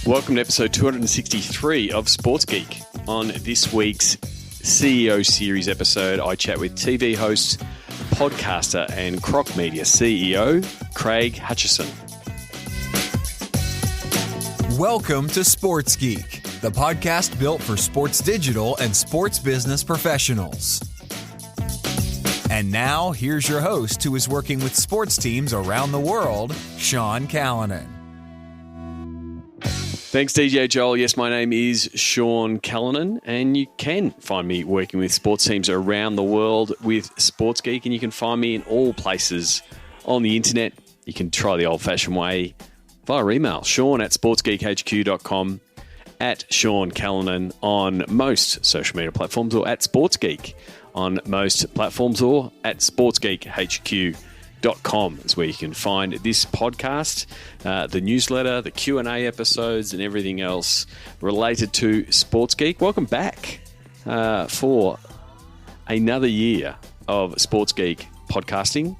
Welcome to episode 263 of Sports Geek. On this week's CEO series episode, I chat with TV host, podcaster and Croc Media CEO, Craig Hutchison. Welcome to Sports Geek, the podcast built for sports digital and sports business professionals. And now, here's your host who is working with sports teams around the world, Sean Callanan. Thanks, DJ Joel. Yes, my name is Sean Callanan, and you can find me working with sports teams around the world with Sports Geek, and you can find me in all places on the internet. You can try the old-fashioned way via email, sean@sportsgeekhq.com, at Sean Callanan on most social media platforms, or at Sports Geek on most platforms, or at sportsgeekhq.com is where you can find this podcast, the newsletter, the Q&A episodes, and everything else related to Sports Geek. Welcome back for another year of Sports Geek podcasting.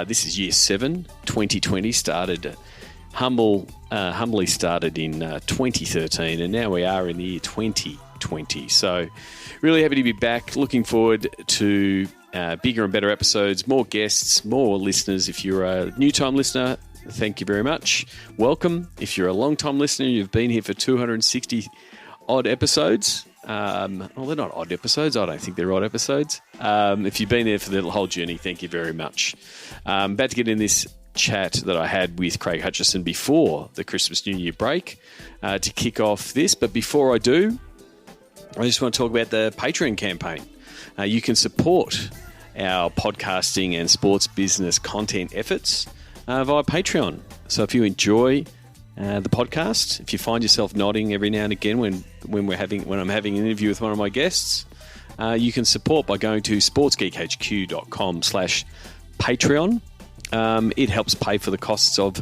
This is year 7. 2020 started humbly started in 2013, and now we are in the year 2020. So really happy to be back. Looking forward to bigger and better episodes, more guests, more listeners. If you're a new-time listener, thank you very much. Welcome. If you're a long-time listener, you've been here for 260-odd episodes. Well, they're not odd episodes. I don't think they're odd episodes. If you've been there for the whole journey, thank you very much. About to get in this chat that I had with Craig Hutchison before the Christmas New Year break to kick off this. But before I do, I just want to talk about the Patreon campaign. You can support our podcasting and sports business content efforts via Patreon. So if you enjoy the podcast, if you find yourself nodding every now and again when I'm having an interview with one of my guests, you can support by going to sportsgeekhq.com/Patreon. It helps pay for the costs of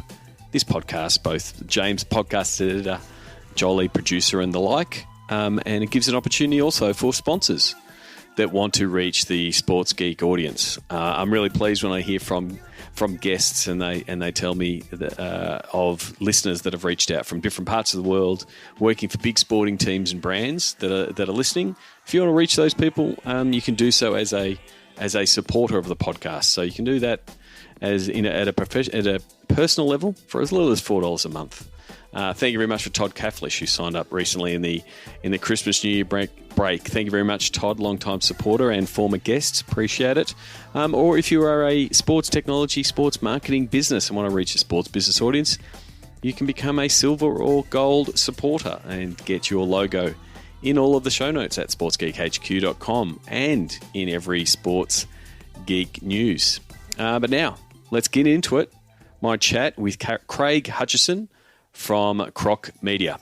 this podcast, both James, podcast editor, Jolie, producer, and the like. And it gives an opportunity also for sponsors that want to reach the Sports Geek audience. I'm really pleased when I hear from guests and they tell me that, of listeners that have reached out from different parts of the world, working for big sporting teams and brands that are listening. If you want to reach those people, you can do so as a supporter of the podcast. So you can do that at a personal level for as little as $4 a month. Thank you very much for Todd Cafflish, who signed up recently in the Christmas New Year break. Thank you very much, Todd, long-time supporter and former guest. Appreciate it. Or if you are a sports technology, sports marketing business and want to reach a sports business audience, you can become a silver or gold supporter and get your logo in all of the show notes at sportsgeekhq.com and in every Sports Geek news. But now, let's get into it. My chat with Craig Hutchison from Croc Media.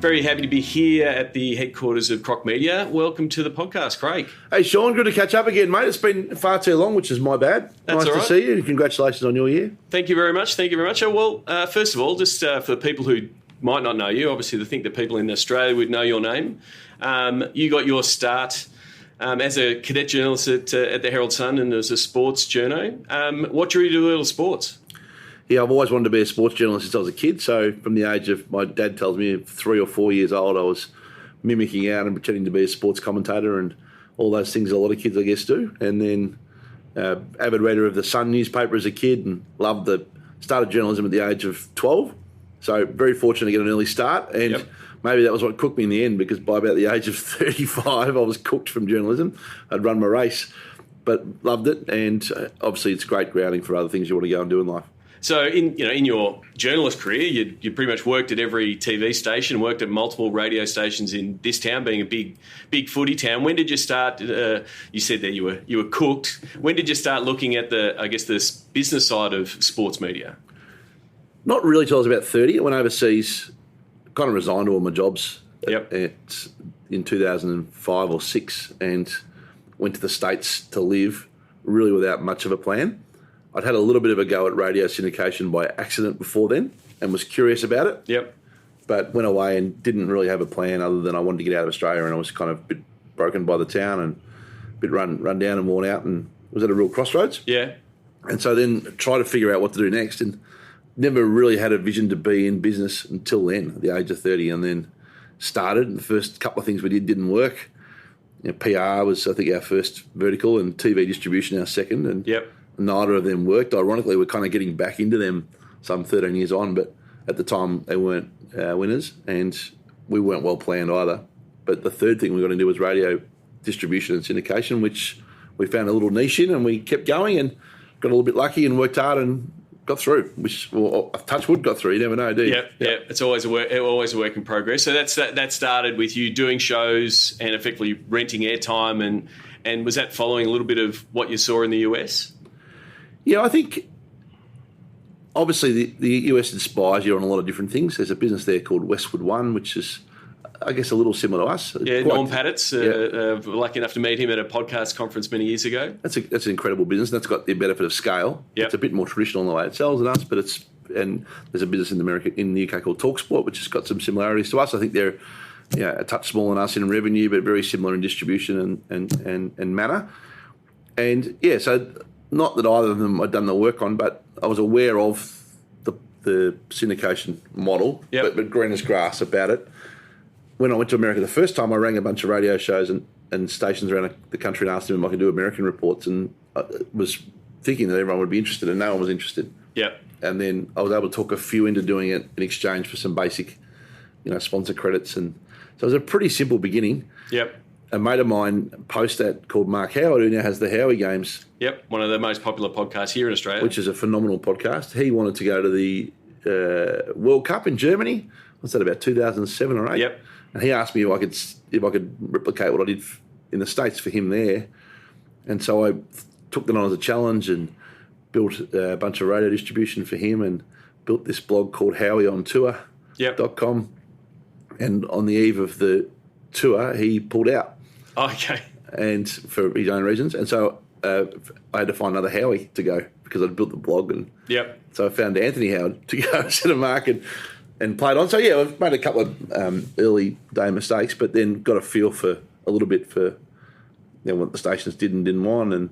Very happy to be here at the headquarters of Croc Media. Welcome to the podcast, Craig. Hey, Sean, good to catch up again, mate. It's been far too long, which is my bad. That's nice all right. to see you, and congratulations on your year. Thank you very much. Well, first of all, just for the people who might not know you, obviously they think that people in Australia would know your name. You got your start as a cadet journalist at the Herald Sun and as a sports journo. What drew you to little sports? Yeah, I've always wanted to be a sports journalist since I was a kid. So from the age of, my dad tells me, 3 or 4 years old, I was mimicking out and pretending to be a sports commentator and all those things a lot of kids, I guess, do. And then avid reader of the Sun newspaper as a kid and started journalism at the age of 12. So very fortunate to get an early start. And maybe that was what cooked me in the end, because by about the age of 35, I was cooked from journalism. I'd run my race, but loved it. And obviously it's great grounding for other things you want to go and do in life. So in your journalist career, you pretty much worked at every TV station, worked at multiple radio stations in this town, being a big footy town. When did you start? You said that you were cooked. When did you start looking at the business side of sports media? Not really till I was about 30. I went overseas, kind of resigned to all my jobs in 2005 or 6, and went to the States to live, really without much of a plan. I'd had a little bit of a go at radio syndication by accident before then and was curious about it. Yep. But went away and didn't really have a plan other than I wanted to get out of Australia, and I was kind of a bit broken by the town bit run down and worn out, and was at a real crossroads. Yeah. And so then try to figure out what to do next, and never really had a vision to be in business until then, at the age of 30, and then started. And the first couple of things we did didn't work. PR was, I think, our first vertical, and TV distribution our second, and neither of them worked. Ironically, we're kind of getting back into them some 13 years on, but at the time they weren't winners, and we weren't well planned either. But the third thing we got into was radio distribution and syndication, which we found a little niche in, and we kept going and got a little bit lucky and worked hard and got through, which, well, touch wood, got through. You never know, do you? Yeah. It's always a work in progress. So that started with you doing shows and effectively renting airtime, and was that following a little bit of what you saw in the US? Yeah, I think obviously the US inspires you on a lot of different things. There's a business there called Westwood One, which is, I guess, a little similar to us. Yeah, Norm Padditts, lucky enough to meet him at a podcast conference many years ago. That's an incredible business. That's got the benefit of scale. Yep. It's a bit more traditional in the way it sells than us, but there's a business in the UK called TalkSport, which has got some similarities to us. I think they're a touch smaller than us in revenue, but very similar in distribution and manner. And so not that either of them I'd done the work on, but I was aware of the syndication model, but green as grass about it. When I went to America the first time, I rang a bunch of radio shows and stations around the country and asked them if I could do American reports, and I was thinking that everyone would be interested, and no one was interested. Yep. And then I was able to talk a few into doing it in exchange for some basic, sponsor credits, and so it was a pretty simple beginning. Yep. A mate of mine post that called Mark Howard, who now has the Howie Games. Yep, one of the most popular podcasts here in Australia. Which is a phenomenal podcast. He wanted to go to the World Cup in Germany. What's that, about 2007 or 8? Yep. And he asked me if I could replicate what I did in the States for him there. And so I took that on as a challenge and built a bunch of radio distribution for him and built this blog called HowieOnTour.com. And on the eve of the tour, he pulled out. Okay. And for his own reasons. And so I had to find another Howie to go because I'd built the blog. And so I found Anthony Howard to go instead of Mark and played on. So, I've made a couple of early day mistakes, but then got a feel for a little bit for what the stations did and didn't want. And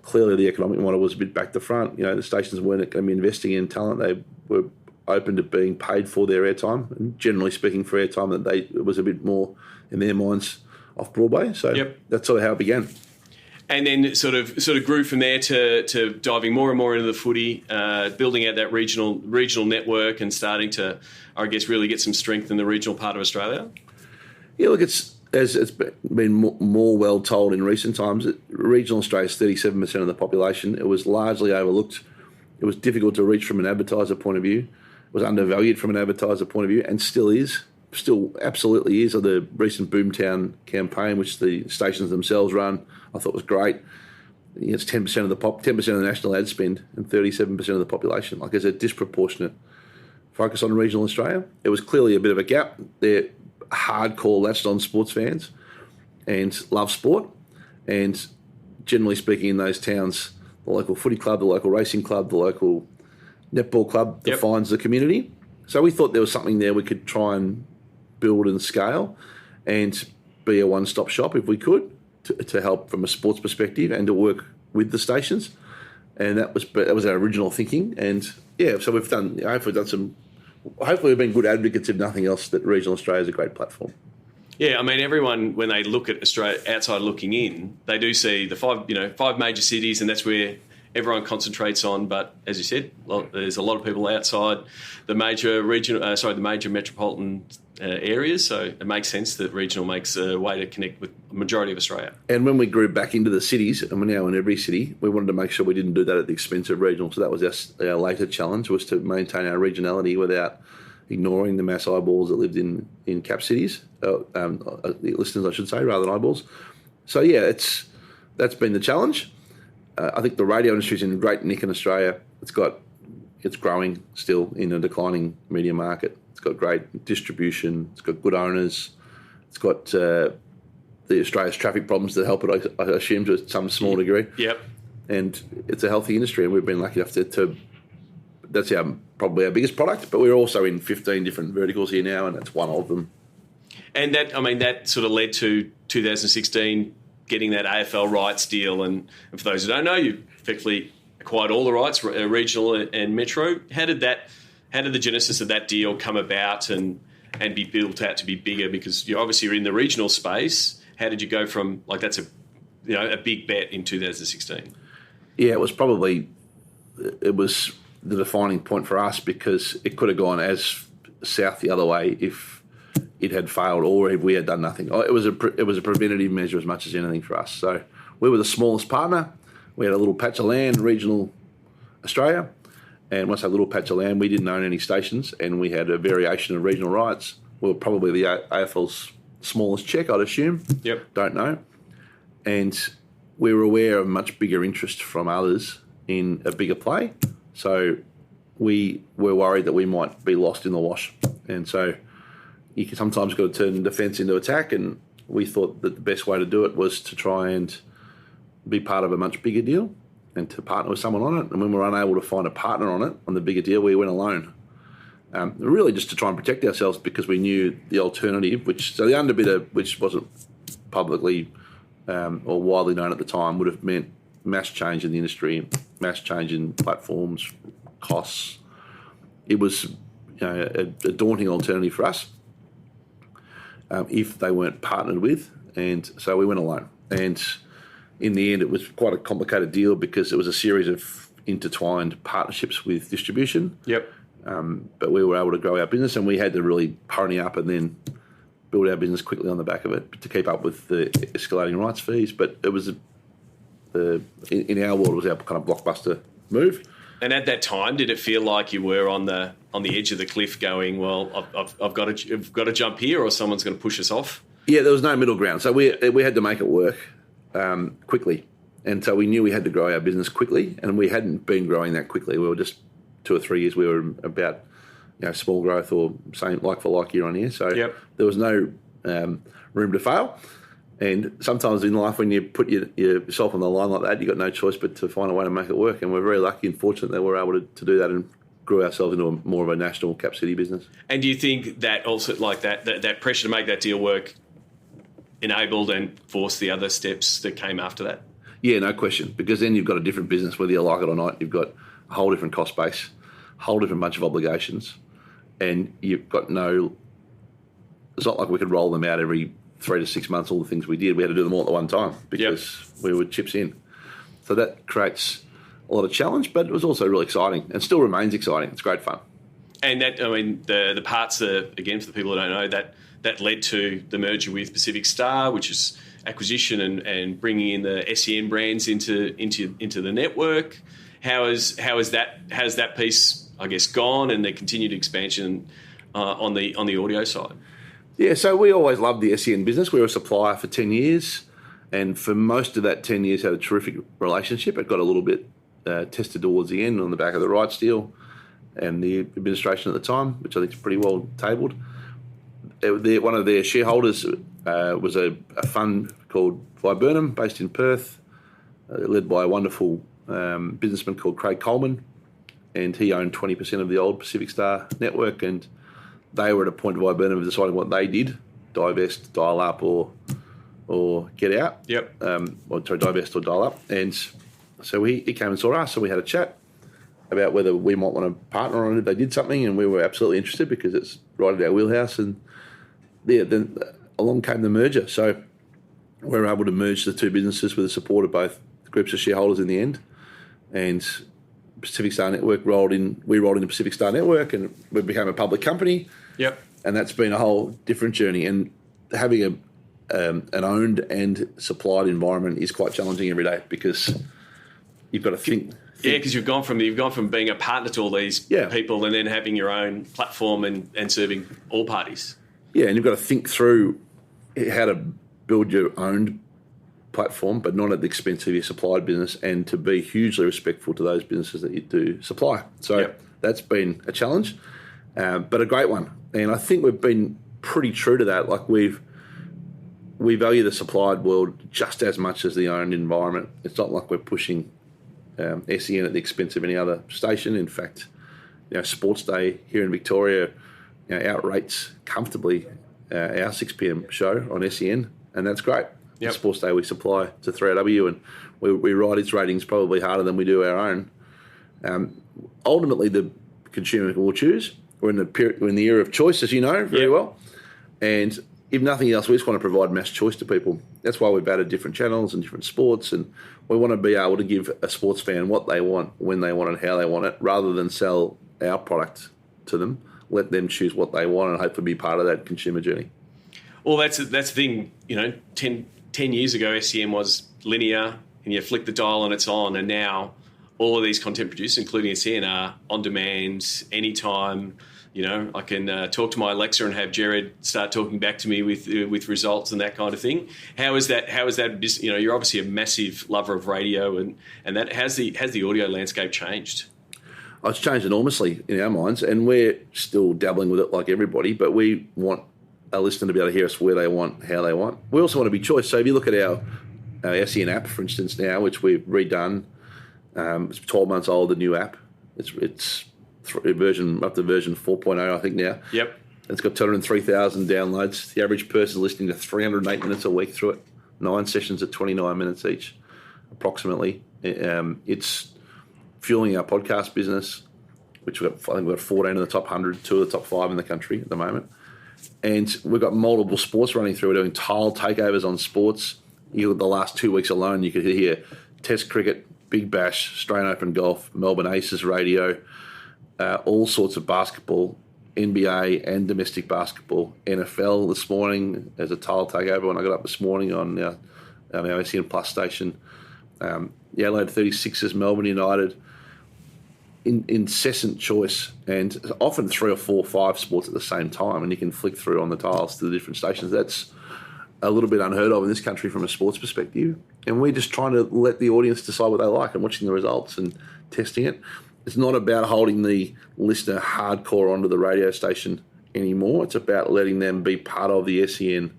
clearly the economic model was a bit back to front. The stations weren't going to be investing in talent. They were open to being paid for their airtime, and generally speaking for airtime that it was a bit more in their minds off Broadway. So that's sort of how it began. And then sort of grew from there to diving more and more into the footy, building out that regional network and starting to, I guess, really get some strength in the regional part of Australia. Yeah, look, it's been more well told in recent times. Regional Australia is 37% of the population. It was largely overlooked. It was difficult to reach from an advertiser point of view. It was undervalued from an advertiser point of view, and still is. Still absolutely is. Of the recent Boomtown campaign, which the stations themselves run, I thought was great. It's 10% of the 10% of the national ad spend and 37% of the population. Like, there's a disproportionate focus on regional Australia. It was clearly a bit of a gap. They're hardcore latched-on sports fans and love sport. And generally speaking, in those towns, the local footy club, the local racing club, the local netball club defines the community. So we thought there was something there we could try and build and scale and be a one-stop shop if we could to help from a sports perspective and to work with the stations. And that was our original thinking. And so we've done, hopefully we've been good advocates, if nothing else, that regional Australia is a great platform. Yeah, I mean, everyone, when they look at Australia outside looking in, they do see the five major cities, and that's where everyone concentrates on. But as you said, there's a lot of people outside the major metropolitan areas. So it makes sense that regional makes a way to connect with the majority of Australia. And when we grew back into the cities, and we're now in every city, we wanted to make sure we didn't do that at the expense of regional. So that was our later challenge, was to maintain our regionality without ignoring the mass eyeballs that lived in cap cities, listeners, I should say, rather than eyeballs. So that's been the challenge. I think the radio industry is in great nick in Australia. It's growing still in a declining media market. It's got great distribution. It's got good owners. It's got the Australia's traffic problems that help it, I assume, to some small degree. Yep. And it's a healthy industry, and we've been lucky enough to that's probably our biggest product. But we're also in 15 different verticals here now, and that's one of them. And that sort of led to 2016 getting that AFL rights deal. And for those who don't know, you effectively acquired all the rights, regional and metro. How did the genesis of that deal come about and be built out to be bigger? Because you're in the regional space. How did you go from that's a big bet in 2016? Yeah, it was the defining point for us, because it could have gone as south the other way if it had failed or if we had done nothing. It was a preventative measure as much as anything for us. So we were the smallest partner. We had a little patch of land, regional Australia. And once a little patch of land, we didn't own any stations, and we had a variation of regional rights. We were probably the AFL's smallest check, I'd assume. Yep. Don't know. And we were aware of much bigger interest from others in a bigger play. So we were worried that we might be lost in the wash. And so you can sometimes got to turn defence into attack, and we thought that the best way to do it was to try and be part of a much bigger deal and to partner with someone on it. And when we were unable to find a partner on it, on the bigger deal, we went alone. Really just to try and protect ourselves, because we knew the alternative, the underbidder, which wasn't publicly or widely known at the time, would have meant mass change in the industry, mass change in platforms, costs. It was a daunting alternative for us if they weren't partnered with, and so we went alone. And in the end, it was quite a complicated deal because it was a series of intertwined partnerships with distribution. Yep. But we were able to grow our business, and we had to really pony up and then build our business quickly on the back of it to keep up with the escalating rights fees. But it was in our world, it was our kind of blockbuster move. And at that time, did it feel like you were on the edge of the cliff, going, "Well, I've got to jump here, or someone's going to push us off"? Yeah, there was no middle ground. So we had to make it work quickly, and so we knew we had to grow our business quickly, and we hadn't been growing that quickly. We were just 2 or 3 years. We were about small growth or same like for like year on year. So There was no room to fail. And sometimes in life, when you put yourself on the line like that, you've got no choice but to find a way to make it work. And we're very lucky and fortunate that we're able to do that and grew ourselves into more of a national cap city business. And do you think that also, like that pressure to make that deal work enabled and forced the other steps that came after that? Yeah, no question. Because then you've got a different business, whether you like it or not. You've got a whole different cost base, a whole different bunch of obligations, and you've got no... It's not like we could roll them out every 3 to 6 months, all the things we did. We had to do them all at one time because we were chips in. So that creates a lot of challenge, but it was also really exciting and still remains exciting. It's great fun. And that, the parts that, again, for the people who don't know, that led to the merger with Pacific Star, which is acquisition and bringing in the SEN brands into the network. How has that piece, I guess, gone, and the continued expansion on the audio side? Yeah, so we always loved the SEN business. We were a supplier for 10 years, and for most of that 10 years had a terrific relationship. It got a little bit tested towards the end on the back of the rights deal and the administration at the time, which I think is pretty well tabled. One of their shareholders was a fund called Viburnum, based in Perth, led by a wonderful businessman called Craig Coleman, and he owned 20% of the old Pacific Star network, and they were at a point of Viburnum of deciding what they did: divest, dial up, or get out. Yep. Divest or dial up. And so he came and saw us, and we had a chat about whether we might want to partner on it if they did something, and we were absolutely interested because it's right at our wheelhouse. And then along came the merger. So we were able to merge the two businesses with the support of both groups of shareholders in the end. And Pacific Star Network we rolled into Pacific Star Network, and we became a public company. Yep. And that's been a whole different journey. And having an owned and supplied environment is quite challenging every day because you've got to think. Yeah, because you've gone from being a partner to all these people, and then having your own platform and serving all parties. Yeah, and you've got to think through how to build your own platform, but not at the expense of your supplied business, and to be hugely respectful to those businesses that you do supply. So that's been a challenge, but a great one. And I think we've been pretty true to that. Like we value the supplied world just as much as the owned environment. It's not like we're pushing SEN at the expense of any other station. In fact, Sports Day here in Victoria outrates comfortably our 6 p.m. show on SEN, and that's great. The Sports Day we supply to 3AW, and we write its ratings probably harder than we do our own. Ultimately, the consumer will choose. We're in the era of choice, as you know very well. And if nothing else, we just want to provide mass choice to people. That's why we've added different channels and different sports, and we want to be able to give a sports fan what they want, when they want it, how they want it, rather than sell our product to them. Let them choose what they want and hopefully be part of that consumer journey. Well, that's the thing. 10 years ago, SEN was linear, and you flick the dial and it's on, and now all of these content producers, including SEN, are on demand, anytime. I can talk to my Alexa and have Jared start talking back to me with results and that kind of thing. How is that? You're obviously a massive lover of radio, and that has the audio landscape changed? It's changed enormously in our minds, and we're still dabbling with it like everybody, but we want a listener to be able to hear us where they want, how they want. We also want to be choice. So if you look at our SEN app, for instance, now, which we've redone, it's 12 months old, the new app. It's up to version 4.0, I think, now. Yep. It's got 203,000 downloads. The average person listening to 308 minutes a week through it, 9 sessions at 29 minutes each, approximately. It's fueling our podcast business, which we've got 14 in the top 100, 2 of the top 5 in the country at the moment. And we've got multiple sports running through. We're doing tile takeovers on sports. The last 2 weeks alone, you could hear Test cricket, Big Bash, Australian Open golf, Melbourne Aces radio, all sorts of basketball, NBA and domestic basketball, NFL this morning as a tile takeover when I got up this morning on our SEN Plus station. The Adelaide 36ers, Melbourne United. Incessant choice, and often 3 or 4 or 5 sports at the same time, and you can flick through on the tiles to the different stations. That's a little bit unheard of in this country from a sports perspective, and we're just trying to let the audience decide what they like and watching the results and testing it. It's not about holding the listener hardcore onto the radio station anymore. It's about letting them be part of the SEN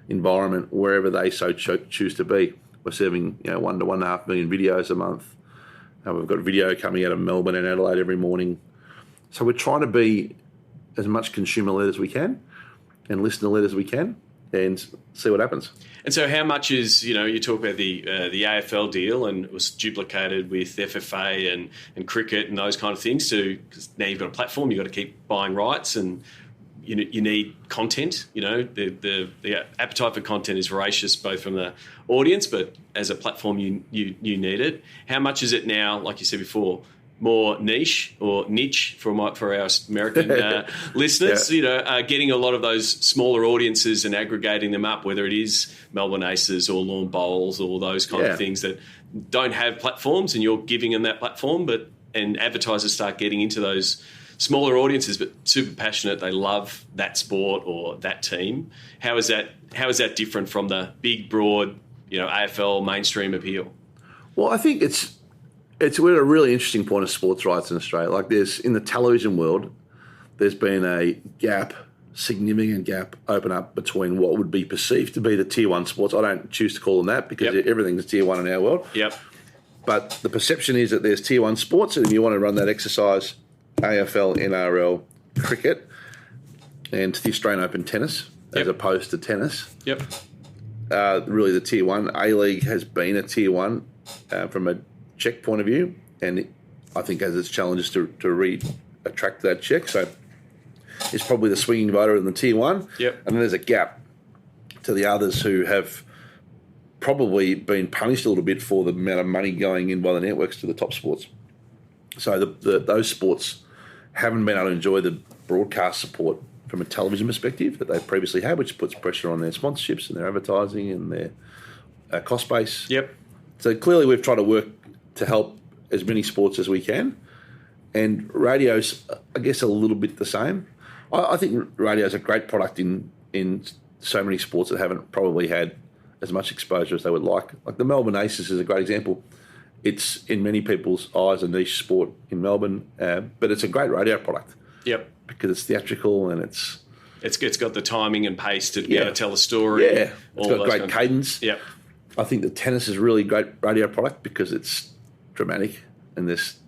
environment wherever they so choose to be. We're serving 1 to 1.5 million videos a month. We've got video coming out of Melbourne and Adelaide every morning. So we're trying to be as much consumer-led as we can and listener-led as we can and see what happens. And so how much is, you talk about the AFL deal, and it was duplicated with FFA and cricket and those kind of things, because now you've got a platform, you've got to keep buying rights, and you need content. The appetite for content is voracious, both from the audience, but as a platform, you need it. How much is it now, like you said before, more niche for our American listeners? Yeah. Getting a lot of those smaller audiences and aggregating them up, whether it is Melbourne Aces or Lawn Bowls or those kind of things that don't have platforms, and you're giving them that platform, and advertisers start getting into those smaller audiences, but super passionate. They love that sport or that team. How is that different from the big, broad, AFL mainstream appeal? Well, I think we're at a really interesting point of sports rights in Australia. Like in the television world, there's been a significant gap open up between what would be perceived to be the tier 1 sports. I don't choose to call them that because everything's tier 1 in our world. Yep. But the perception is that there's tier 1 sports, and if you want to run that exercise, AFL, NRL, cricket, and the Australian Open tennis, as opposed to tennis. Yep. Really, the tier 1 A-League has been a tier 1 from a check point of view, and I think has its challenges to attract that check. So it's probably the swinging voter in the tier 1. Yep. And then there's a gap to the others who have probably been punished a little bit for the amount of money going in by the networks to the top sports. So those sports haven't been able to enjoy the broadcast support from a television perspective that they previously had, which puts pressure on their sponsorships and their advertising and their cost base. Yep. So clearly we've tried to work to help as many sports as we can. And radio's, I guess, a little bit the same. I think radio's a great product in so many sports that haven't probably had as much exposure as they would like. Like the Melbourne Aces is a great example. It's, in many people's eyes, a niche sport in Melbourne, but it's a great radio product. Yep. Because it's theatrical and it's got the timing and pace to be able to tell a story. Yeah, it's got great cadence. Yep. I think the tennis is a really great radio product because it's dramatic and there's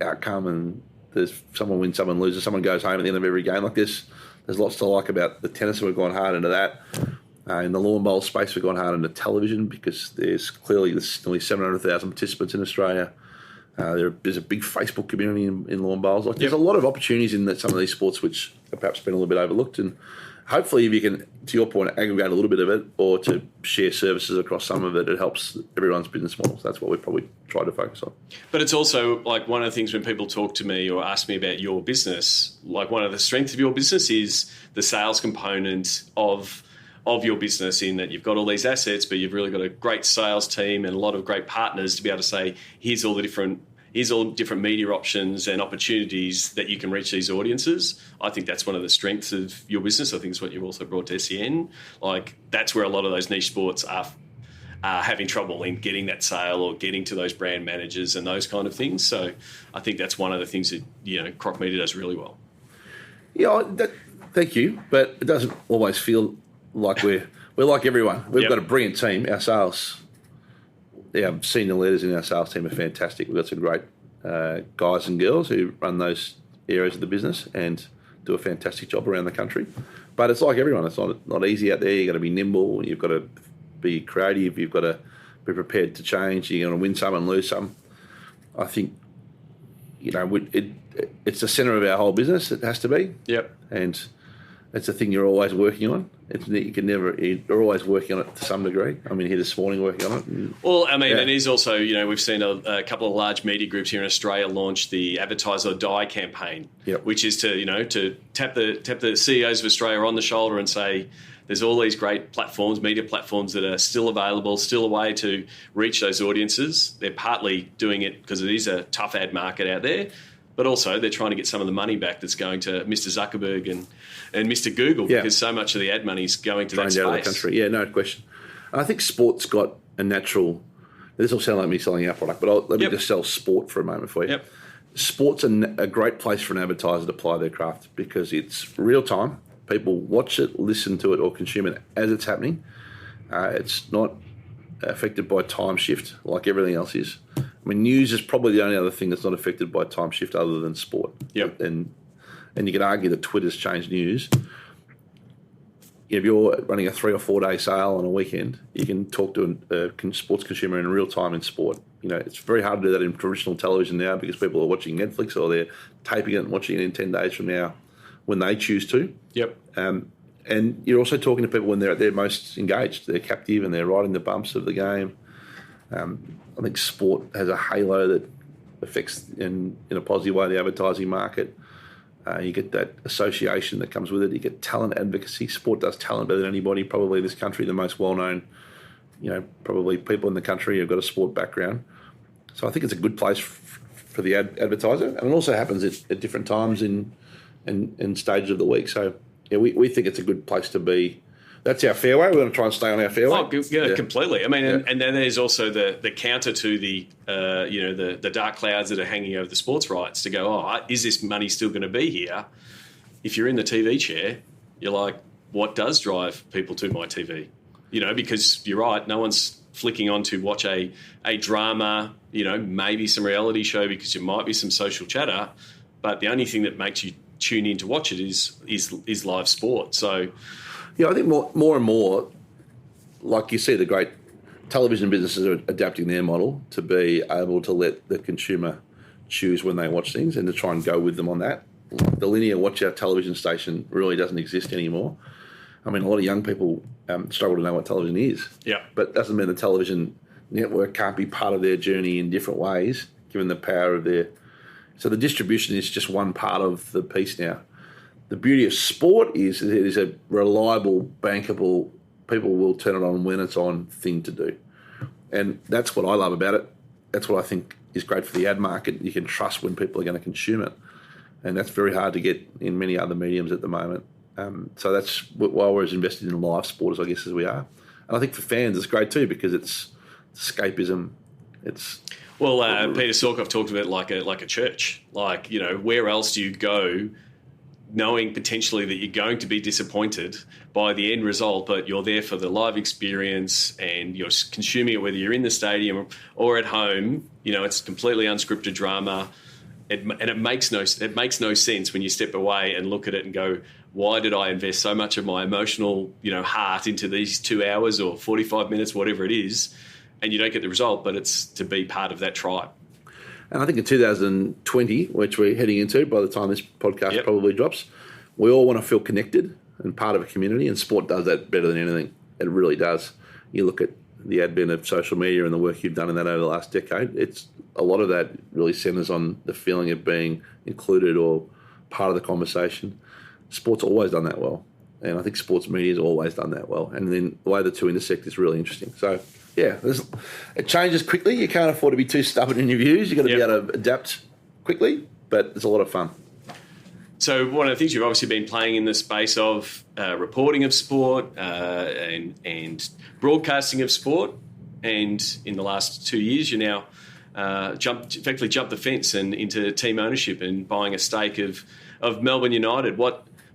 outcome and there's someone wins, someone loses, someone goes home at the end of every game. Like there's lots to like about the tennis. We've gone hard into that. In the lawn bowl space, we've gone hard into television because there's nearly 700,000 participants in Australia. There's a big Facebook community in lawn bowls. There's a lot of opportunities in some of these sports which have perhaps been a little bit overlooked. And hopefully, if you can, to your point, aggregate a little bit of it or to share services across some of it, it helps everyone's business models. That's what we probably try to focus on. But it's also like one of the things when people talk to me or ask me about your business, like one of the strengths of your business is the sales component of your business, in that you've got all these assets, but you've really got a great sales team and a lot of great partners to be able to say, here's all different media options and opportunities that you can reach these audiences. I think that's one of the strengths of your business. I think it's what you've also brought to SEN. Like, that's where a lot of those niche sports are having trouble in getting that sale or getting to those brand managers and those kind of things. So I think that's one of the things that, Croc Media does really well. Yeah, thank you. But it doesn't always feel like we're like everyone. We've got a brilliant team. Our sales, senior leaders in our sales team are fantastic. We've got some great guys and girls who run those areas of the business and do a fantastic job around the country. But it's like everyone. It's not easy out there. You've got to be nimble. You've got to be creative. You've got to be prepared to change. You're going to win some and lose some. I think, it's the centre of our whole business. It has to be. Yep. And it's a thing you're always working on. You're always working on it to some degree. I mean, here this morning working on it. Well, I mean, it is also, we've seen a couple of large media groups here in Australia launch the Advertise or Die campaign, which is to tap the CEOs of Australia on the shoulder and say, there's all these great platforms, media platforms that are still available, still a way to reach those audiences. They're partly doing it because it is a tough ad market out there, but also they're trying to get some of the money back that's going to Mr. Zuckerberg and Mr. Google, because so much of the ad money is going to that space. Out of the country. Yeah, no question. And I think sport's got a natural... This will sound like me selling our product, but let me just sell sport for a moment for you. Yep. Sport's a great place for an advertiser to apply their craft because it's real time. People watch it, listen to it, or consume it as it's happening. It's not affected by time shift like everything else is. I mean, news is probably the only other thing that's not affected by time shift other than sport. Yep. And you could argue that Twitter's changed news. If you're running a 3 or 4 day sale on a weekend, you can talk to a sports consumer in real time in sport. It's very hard to do that in traditional television now because people are watching Netflix or they're taping it and watching it in 10 days from now when they choose to. Yep. And you're also talking to people when they're at their most engaged. They're captive and they're riding the bumps of the game. I think sport has a halo that affects in a positive way the advertising market. You get that association that comes with it. You get talent advocacy. Sport does talent better than anybody. Probably this country, the most well-known, probably people in the country who've got a sport background. So I think it's a good place for the advertiser. And it also happens at different times in stages of the week. So, we think it's a good place to be. That's our fairway. We're going to try and stay on our fairway. Oh, yeah, completely. I mean, and then there's also the counter to the dark clouds that are hanging over the sports rights to go, is this money still going to be here? If you're in the TV chair, you're like, what does drive people to my TV? Because you're right, no one's flicking on to watch a drama, maybe some reality show because there might be some social chatter, but the only thing that makes you tune in to watch it is live sport. So... Yeah, I think more and more, like you see, the great television businesses are adapting their model to be able to let the consumer choose when they watch things and to try and go with them on that. The linear watch our television station really doesn't exist anymore. I mean, a lot of young people struggle to know what television is. Yeah. But it doesn't mean the television network can't be part of their journey in different ways, given the power of their... So the distribution is just one part of the piece now. The beauty of sport is it is a reliable, bankable, people will turn it on when it's on thing to do. And that's what I love about it. That's what I think is great for the ad market. You can trust when people are going to consume it. And that's very hard to get in many other mediums at the moment. So that's why we're as invested in live sport, I guess, as we are. And I think for fans it's great too because it's escapism. It's... Well, Peter Sorkoff talked about it like a church. Like, where else do you go knowing potentially that you're going to be disappointed by the end result, but you're there for the live experience and you're consuming it, whether you're in the stadium or at home. It's completely unscripted drama. it makes no sense when you step away and look at it and go, why did I invest so much of my emotional, heart into these 2 hours or 45 minutes, whatever it is, and you don't get the result, but it's to be part of that tribe. And I think in 2020, which we're heading into by the time this podcast probably drops, we all want to feel connected and part of a community, and sport does that better than anything. It really does. You look at the advent of social media and the work you've done in that over the last decade, it's a lot of that really centres on the feeling of being included or part of the conversation. Sport's always done that well, and I think sports media's always done that well. And then the way the two intersect is really interesting. So, yeah, it changes quickly. You can't afford to be too stubborn in your views. You've got to be able to adapt quickly, but it's a lot of fun. So one of the things you've obviously been playing in the space of reporting of sport and broadcasting of sport, and in the last 2 years you now effectively jumped the fence and into team ownership and buying a stake of Melbourne United.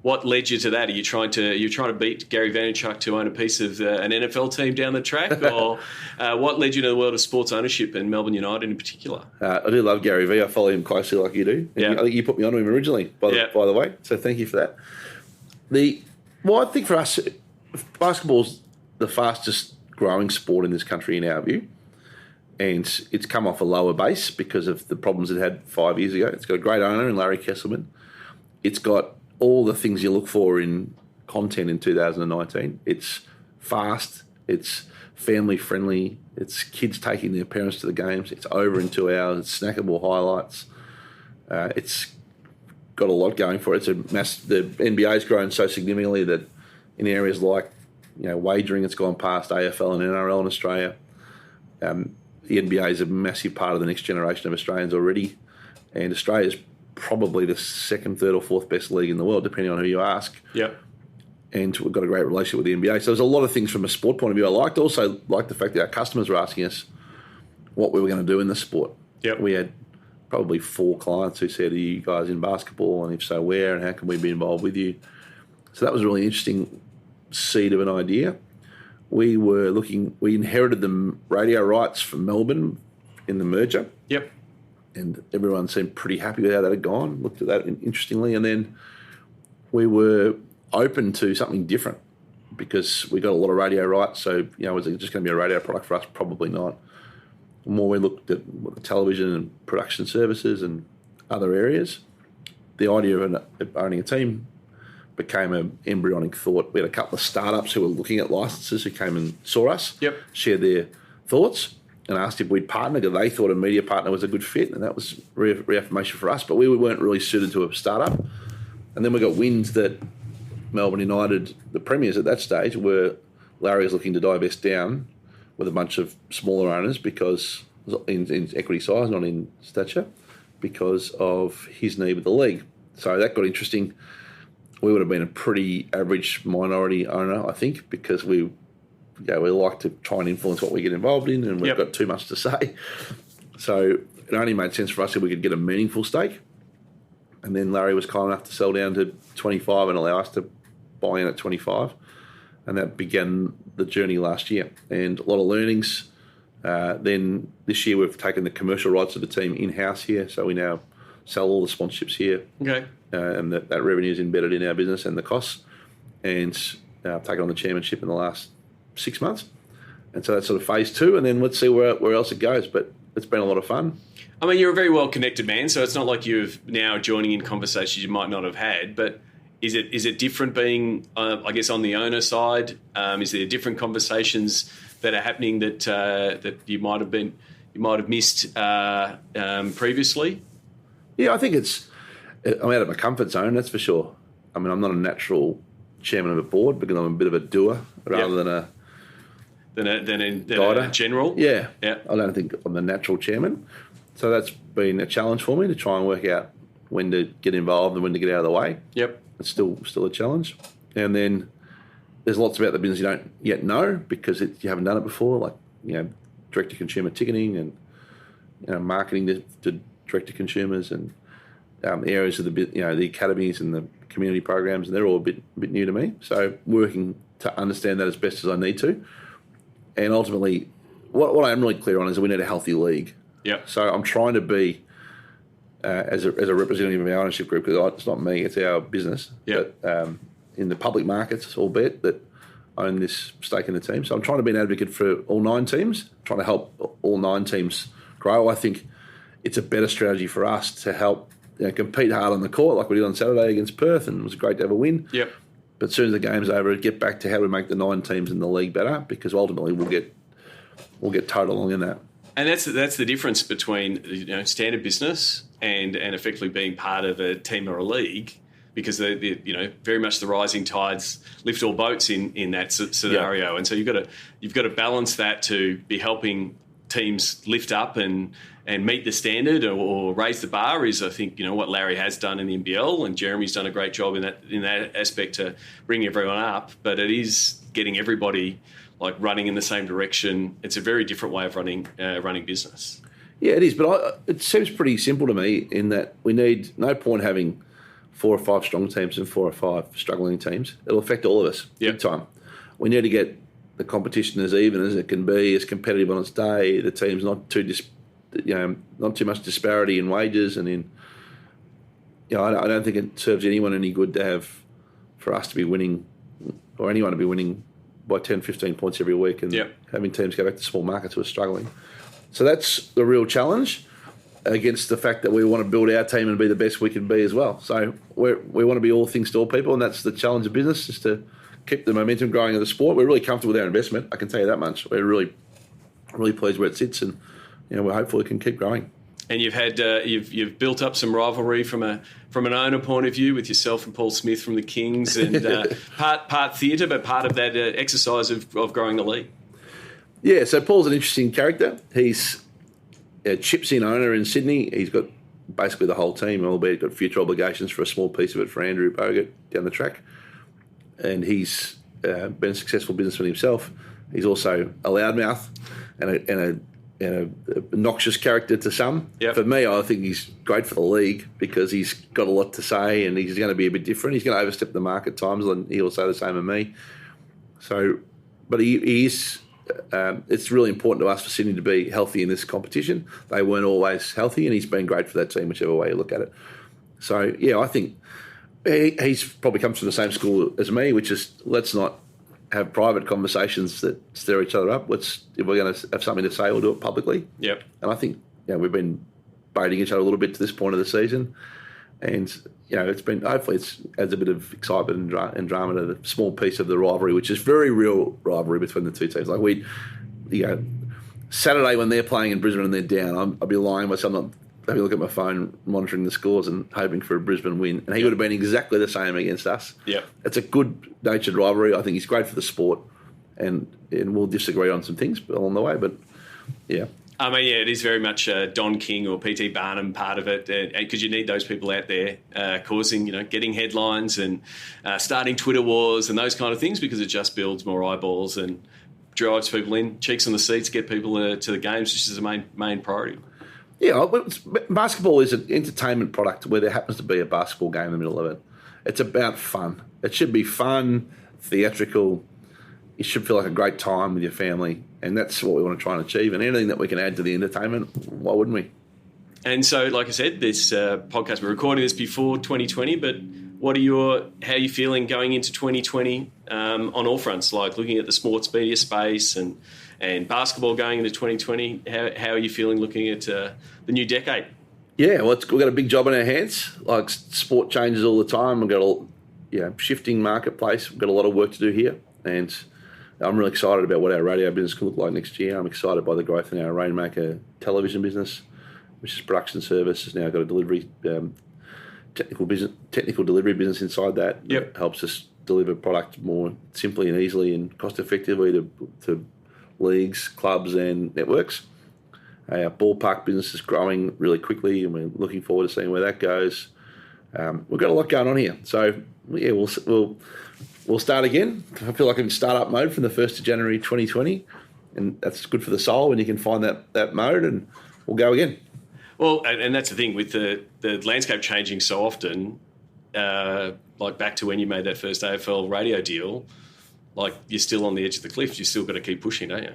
What led you to that? Are you trying to beat Gary Vaynerchuk to own a piece of an NFL team down the track, or what led you to the world of sports ownership and Melbourne United in particular? I do love Gary V. I follow him closely like you do. And I think you put me onto him originally, by the way. So thank you for that. I think for us, basketball's the fastest growing sport in this country in our view, and it's come off a lower base because of the problems it had 5 years ago. It's got a great owner in Larry Kesselman. It's got all the things you look for in content in 2019. It's fast, it's family friendly, it's kids taking their parents to the games, it's over in 2 hours, it's snackable highlights. It's got a lot going for it. The NBA's grown so significantly that in areas like wagering, it's gone past AFL and NRL in Australia. The NBA is a massive part of the next generation of Australians already, and Australia's probably the second, third or fourth best league in the world, depending on who you ask. Yep. And we've got a great relationship with the NBA. So there's a lot of things from a sport point of view I liked. Also liked the fact that our customers were asking us what we were going to do in the sport. Yep. We had probably 4 clients who said, are you guys in basketball? And if so, where? And how can we be involved with you? So that was a really interesting seed of an idea. We inherited the radio rights from Melbourne in the merger. Yep. And everyone seemed pretty happy with how that had gone, looked at that interestingly. And then we were open to something different because we got a lot of radio rights. So, was it just going to be a radio product for us? Probably not. The more we looked at television and production services and other areas, the idea of owning a team became an embryonic thought. We had a couple of startups who were looking at licenses who came and saw us, shared their thoughts, and asked if we'd partner because they thought a media partner was a good fit, and that was reaffirmation for us. But we weren't really suited to a startup. And then we got wind that Melbourne United, the premiers at that stage, Larry was looking to divest down with a bunch of smaller owners because in equity size, not in stature, because of his need with the league. So that got interesting. We would have been a pretty average minority owner, I think, because we like to try and influence what we get involved in, and we've got too much to say. So it only made sense for us if we could get a meaningful stake. And then Larry was kind enough to sell down to 25 and allow us to buy in at 25. And that began the journey last year. And a lot of learnings. Then this year we've taken the commercial rights of the team in-house here. So we now sell all the sponsorships here. Okay. And that revenue is embedded in our business and the costs. And I've taken on the chairmanship in the last 6 months. And so that's sort of phase 2. And then let's see where else it goes. But it's been a lot of fun. I mean, you're a very well-connected man, so it's not like you're now joining in conversations you might not have had. But is it different being, I guess, on the owner side? Is there different conversations that are happening that you might have missed previously? Yeah, I think I'm out of my comfort zone, that's for sure. I mean, I'm not a natural chairman of a board because I'm a bit of a doer rather than a general. Yeah. I don't think I'm the natural chairman. So that's been a challenge for me to try and work out when to get involved and when to get out of the way. Yep. It's still a challenge. And then there's lots about the business you don't yet know because you haven't done it before, like direct-to-consumer ticketing and marketing to direct-to-consumers and areas of the academies and the community programs, and they're all a bit new to me. So working to understand that as best as I need to. And ultimately, what I am really clear on is that we need a healthy league. Yeah. So I'm trying to be as a representative of our ownership group, because it's not me, it's our business. Yep. But in the public markets, albeit that own this stake in the team. So I'm trying to be an advocate for all 9 teams, trying to help all 9 teams grow. I think it's a better strategy for us to help compete hard on the court like we did on Saturday against Perth, and it was great to have a win. Yep. But as soon as the game's over, get back to how we make the 9 teams in the league better, because ultimately we'll get towed along in that. And that's the difference between standard business and effectively being part of a team or a league, because very much the rising tides lift all boats in that scenario. Yeah. And so you've got to balance that to be helping teams lift up and meet the standard or raise the bar is, I think, what Larry has done in the NBL, and Jeremy's done a great job in that aspect to bring everyone up. But it is getting everybody running in the same direction. It's a very different way of running business. Yeah, it is. But it seems pretty simple to me in that we need no point having 4 or 5 strong teams and 4 or 5 struggling teams. It'll affect all of us big time. We need to get the competition as even as it can be, as competitive on its day. The team's not too much disparity in wages and in. I don't think it serves anyone any good for us to be winning, or anyone to be winning by 10, 15 points every week, and having teams go back to small markets who are struggling. So that's the real challenge, against the fact that we want to build our team and be the best we can be as well. So we want to be all things to all people, and that's the challenge of business, is to keep the momentum growing of the sport. We're really comfortable with our investment, I can tell you that much. We're really pleased where it sits, and we're hopeful it can keep growing. And you've had you've built up some rivalry from an owner point of view with yourself and Paul Smith from the Kings, and part theatre, but part of that exercise of growing the league. Yeah, so Paul's an interesting character. He's a chips in owner in Sydney. He's got basically the whole team, albeit got future obligations for a small piece of it for Andrew Bogut down the track. And he's been a successful businessman himself. He's also a loudmouth and a obnoxious character to some. Yep. For me, I think he's great for the league because he's got a lot to say, and he's going to be a bit different. He's going to overstep the mark at times, and he'll say the same of me. So, but he is. It's really important to us for Sydney to be healthy in this competition. They weren't always healthy, and he's been great for that team, whichever way you look at it. So, yeah, I think he's probably comes from the same school as me, which is let's not have private conversations that stir each other up. If we're going to have something to say, we'll do it publicly. Yep. And I think we've been baiting each other a little bit to this point of the season, and it's been, hopefully it adds a bit of excitement and drama to the small piece of the rivalry, which is very real rivalry between the two teams. Like Saturday when they're playing in Brisbane and they're down, I'd be lying myself not having a look at my phone, monitoring the scores and hoping for a Brisbane win. And he would have been exactly the same against us. Yeah, it's a good-natured rivalry. I think he's great for the sport, and we'll disagree on some things along the way, but yeah. I mean, it is very much Don King or PT Barnum part of it, because you need those people out there causing, getting headlines and starting Twitter wars and those kind of things, because it just builds more eyeballs and drives people in, cheeks on the seats, get people to the games, which is the main priority. Yeah, basketball is an entertainment product where there happens to be a basketball game in the middle of it. It's about fun. It should be fun, theatrical. You should feel like a great time with your family, and that's what we want to try and achieve. And anything that we can add to the entertainment, why wouldn't we? And so, like I said, this podcast, we're recording this before 2020, but how are you feeling going into 2020 on all fronts, like looking at the sports media space and basketball going into 2020? How are you feeling looking at the new decade? Yeah, well, we've got a big job on our hands. Like, sport changes all the time. We've got a shifting marketplace. We've got a lot of work to do here, and I'm really excited about what our radio business can look like next year. I'm excited by the growth in our Rainmaker television business, which is production service. Has now got a delivery technical delivery business inside that. Yep. That helps us deliver product more simply and easily and cost effectively to leagues, clubs, and networks. Our ballpark business is growing really quickly, and we're looking forward to seeing where that goes. We've got a lot going on here, so yeah, we'll start again. I feel like I'm in start-up mode from the 1st of January 2020, and that's good for the soul when you can find that mode, and we'll go again. Well, and that's the thing, with the landscape changing so often, like back to when you made that first AFL radio deal, like you're still on the edge of the cliff. You've still got to keep pushing, don't you?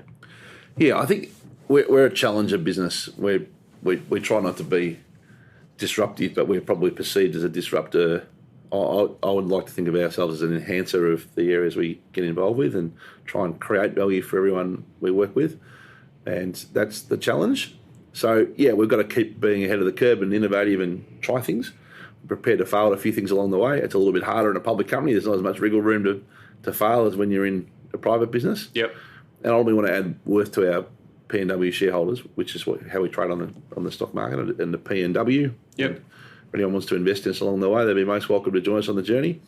Yeah, I think we're a challenger business. We try not to be disruptive, but we're probably perceived as a disruptor. I would like to think of ourselves as an enhancer of the areas we get involved with and try and create value for everyone we work with. And that's the challenge. So, yeah, we've got to keep being ahead of the curve and innovative and try things. Prepared to fail at a few things along the way. It's a little bit harder in a public company. There's not as much wriggle room to fail as when you're in a private business. Yep. And I only want to add worth to our P&W shareholders, which is how we trade on the stock market and the P&W. Yep. If anyone wants to invest in us along the way, they'll be most welcome to join us on the journey.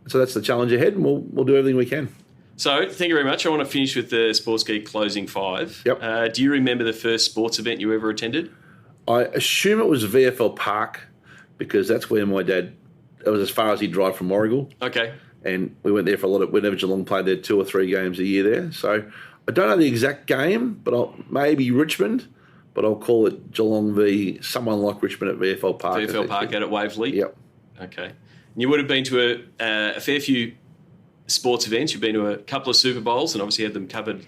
So that's the challenge ahead, and we'll do everything we can. So thank you very much. I want to finish with the Sports Geek Closing 5. Yep. Do you remember the first sports event you ever attended? I assume it was VFL Park because that's where my dad, it was as far as he'd drive from Warragul. Okay. And we went there for a lot of, whenever Geelong played there 2 or 3 games a year there. So I don't know the exact game, but maybe Richmond, but I'll call it Geelong v someone like Richmond at VFL Park. VFL Park out at Waverley? Yep. Okay. And you would have been to a fair few sports events. You've been to a couple of Super Bowls and obviously had them covered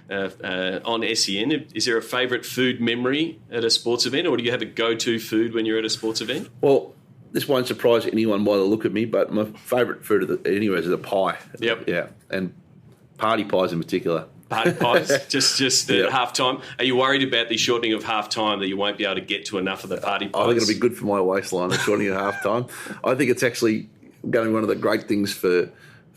on SEN. Is there a favourite food memory at a sports event, or do you have a go-to food when you're at a sports event? Well, this won't surprise anyone by the look at me, but my favourite food anywhere is a pie. Yep. Yeah, and party pies in particular. Party pies, just at half-time. Are you worried about the shortening of half-time that you won't be able to get to enough of the party pies? I think it'll be good for my waistline, the shortening of half-time. I think it's actually going to be one of the great things for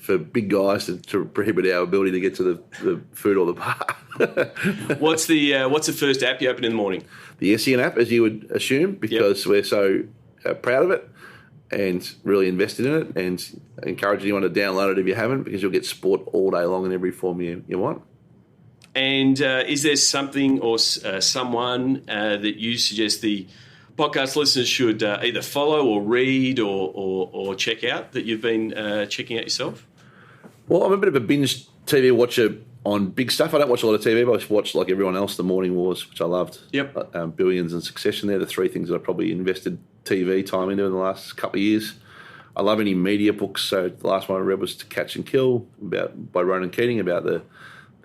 big guys to prohibit our ability to get to the food or the bar. What's the first app you open in the morning? The SEN app, as you would assume, because we're so proud of it and really invested in it, and encourage anyone to download it if you haven't, because you'll get sport all day long in every form you want. And is there something or someone that you suggest the podcast listeners should either follow or read or check out that you've been checking out yourself? Well, I'm a bit of a binge TV watcher on big stuff. I don't watch a lot of TV, but I just watch, like everyone else, The Morning Wars, which I loved. Yep. Billions and Succession. They're the 3 things that I probably invested TV time into in the last couple of years. I love any media books. So the last one I read was To Catch and Kill by Ronan Keating about the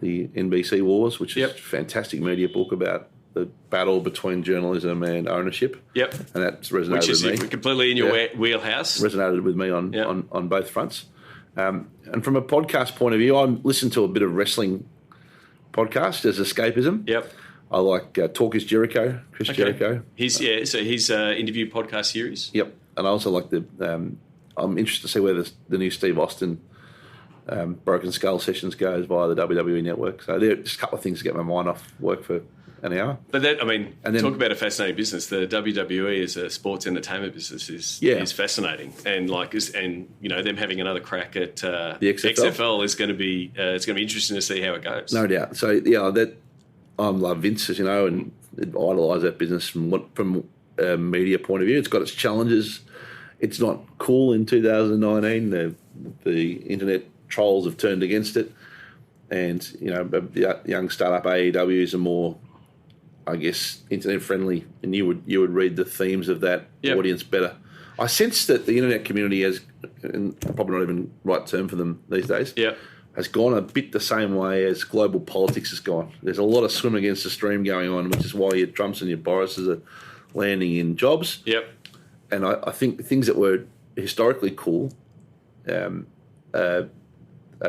NBC wars, which is a fantastic media book about the battle between journalism and ownership. Yep. And that's resonated with me. Which is completely in your wheelhouse. Resonated with me on both fronts. And from a podcast point of view, I listen to a bit of wrestling podcast as escapism. Yep. I like Talk is Jericho, Chris Jericho. His interview podcast series. Yep. And I also like I'm interested to see where the new Steve Austin Broken Skull sessions goes via the WWE Network. So they're just a couple of things to get my mind off work for an hour. But talk about a fascinating business. The WWE as a sports entertainment business is fascinating, and them having another crack at the XFL is going to be it's going to be interesting to see how it goes. No doubt. So I love Vince, as you know, and idolise that business from a media point of view. It's got its challenges. It's not cool in 2019. The internet trolls have turned against it, and the young startup AEWs are more, I guess, internet friendly, and you would read the themes of that audience better. I sense that the internet community has, and probably not even the right term for them these days, has gone a bit the same way as global politics has gone. There's a lot of swim against the stream going on, which is why your Trumps and your Borises are landing in jobs. Yep. And I think things that were historically cool are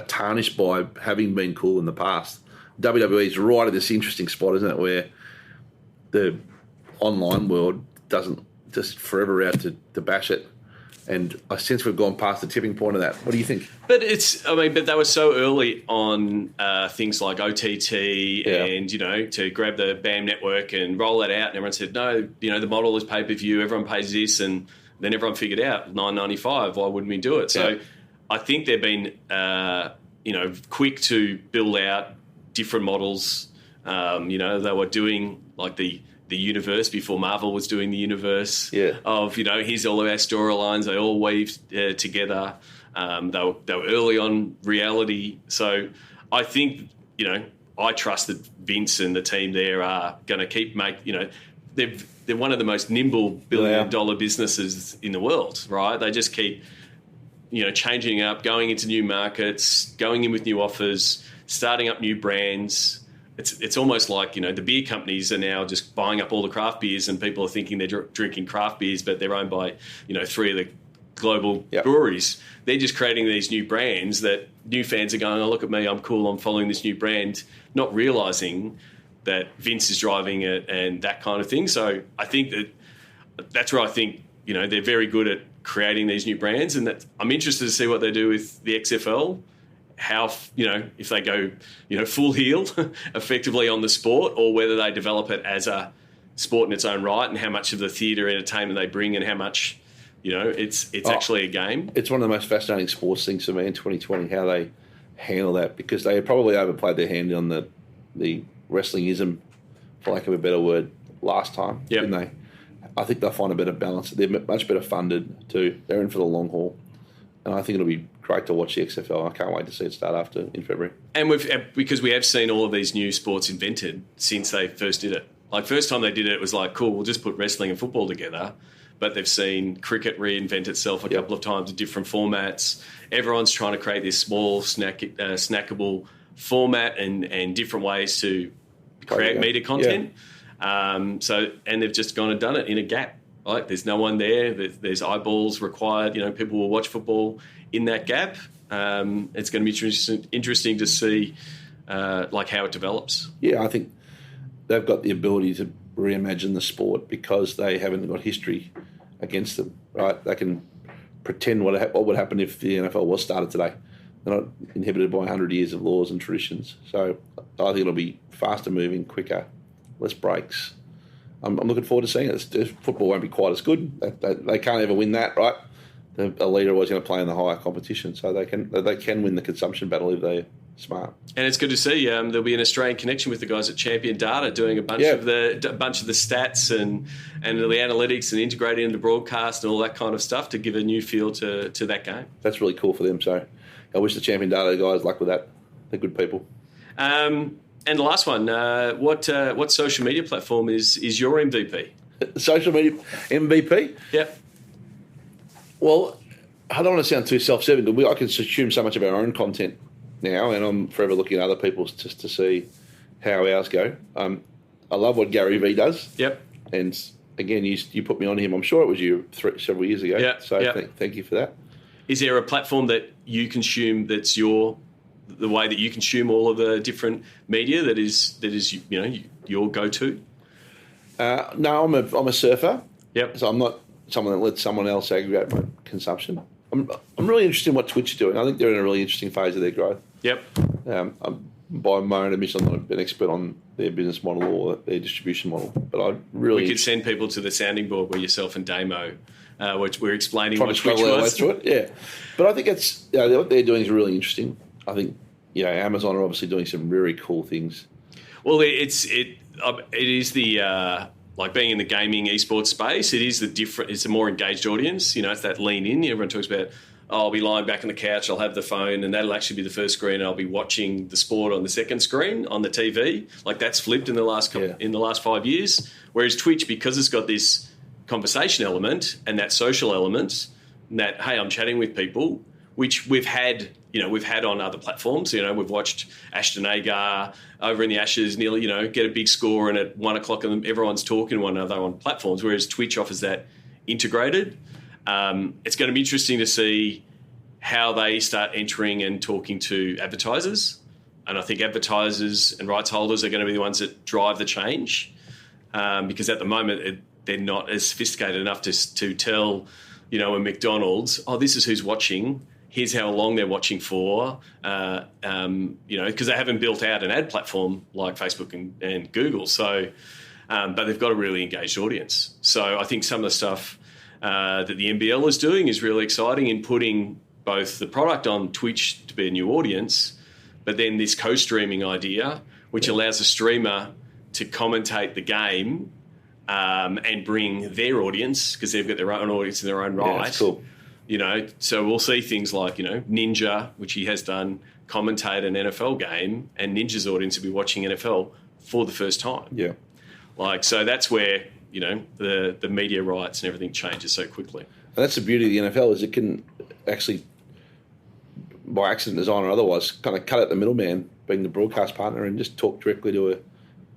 tarnished by having been cool in the past. WWE is right at this interesting spot, isn't it, where the online world doesn't just forever out to bash it. And I sense we've gone past the tipping point of that. What do you think? But they were so early on things like OTT and, to grab the BAM network and roll that out. And everyone said, no, the model is pay-per-view, everyone pays this. And then everyone figured out $9.95, why wouldn't we do it? So I think they've been, quick to build out different models. They were doing like the universe before Marvel was doing the universe of, here's all of our storylines. They all weaved together. They were early on reality. So I think, I trust that Vince and the team there are going to keep they're one of the most nimble billion-dollar businesses in the world, right? They just keep, changing up, going into new markets, going in with new offers, starting up new brands. it's almost like, the beer companies are now just buying up all the craft beers, and people are thinking they're drinking craft beers, but they're owned by, 3 of the global breweries. They're just creating these new brands that new fans are going, oh, look at me, I'm cool, I'm following this new brand, not realising that Vince is driving it and that kind of thing. So I think that's where I think, they're very good at creating these new brands, and that I'm interested to see what they do with the XFL. How, if they go, full heel effectively on the sport, or whether they develop it as a sport in its own right, and how much of the theatre entertainment they bring, and how much, it's actually a game. It's one of the most fascinating sports things for me in 2020, how they handle that, because they probably overplayed their hand on the wrestlingism, for lack of a better word, last time, didn't they? I think they'll find a better balance. They're much better funded too. They're in for the long haul. And I think it'll be great to watch the XFL. I can't wait to see it start in February. And because we have seen all of these new sports invented since they first did it. Like, first time they did it, it was like, cool, we'll just put wrestling and football together. But they've seen cricket reinvent itself a couple of times in different formats. Everyone's trying to create this small, snackable format and different ways to create media content. And they've just gone and done it in a gap. Right? There's no one there. There's eyeballs required. People will watch football in that gap. It's going to be interesting to see how it develops. Yeah, I think they've got the ability to reimagine the sport because they haven't got history against them. Right? They can pretend what would happen if the NFL was started today. They're not inhibited by 100 years of laws and traditions. So I think it'll be faster moving, quicker, less breaks. I'm looking forward to seeing it. Football won't be quite as good. They can't ever win that, right? A leader always going to play in the higher competition, so they can win the consumption battle if they're smart. And it's good to see there'll be an Australian connection with the guys at Champion Data doing a bunch of the stats and the analytics and integrating into broadcast and all that kind of stuff to give a new feel to that game. That's really cool for them. So I wish the Champion Data guys luck with that. They're good people. And the last one, what social media platform is your MVP? Social media MVP? Yep. Well, I don't want to sound too self-serving, but I can consume so much of our own content now, and I'm forever looking at other people's just to see how ours go. I love what Gary Vee does. Yep. And again, you put me on him. I'm sure it was you several years ago. Yeah. So thank you for that. Is there a platform that you consume that's the way that you consume all of the different media that is your go-to? No, I'm a surfer. Yep. So I'm not someone that lets someone else aggregate my consumption. I'm really interested in what Twitch is doing. I think they're in a really interesting phase of their growth. Yep. By my own admission, I'm not an expert on their business model or their distribution model, but we could send people to the sounding board where yourself and Damo, which we're explaining what Twitch was. Yeah, but I think it's what they're doing is really interesting. I think Amazon are obviously doing some very cool things. Well, it is the like being in the gaming esports space. It is it's a more engaged audience. It's that lean in. Everyone talks about, I'll be lying back on the couch, I'll have the phone, and that'll actually be the first screen, and I'll be watching the sport on the second screen on the TV. Like, that's flipped in the last 5 years. Whereas Twitch, because it's got this conversation element and that social element, and that, hey, I'm chatting with people, which we've had on other platforms. We've watched Ashton Agar over in the Ashes nearly, get a big score, and at 1 o'clock everyone's talking to one another on platforms, whereas Twitch offers that integrated. It's going to be interesting to see how they start entering and talking to advertisers. And I think advertisers and rights holders are going to be the ones that drive the change, because at the moment they're not as sophisticated enough to tell, a McDonald's, this is who's watching. Here's how long they're watching for, because they haven't built out an ad platform like Facebook and Google. So, but they've got a really engaged audience. So I think some of the stuff that the NBL is doing is really exciting in putting both the product on Twitch to be a new audience, but then this co-streaming idea, which allows a streamer to commentate the game and bring their audience, because they've got their own audience in their own right. Yeah, that's cool. So we'll see things like, Ninja, which he has done, commentate an NFL game, and Ninja's audience will be watching NFL for the first time. Yeah. So that's where, the media rights and everything changes so quickly. And that's the beauty of the NFL, is it can actually, by accident, design or otherwise, kind of cut out the middleman being the broadcast partner and just talk directly to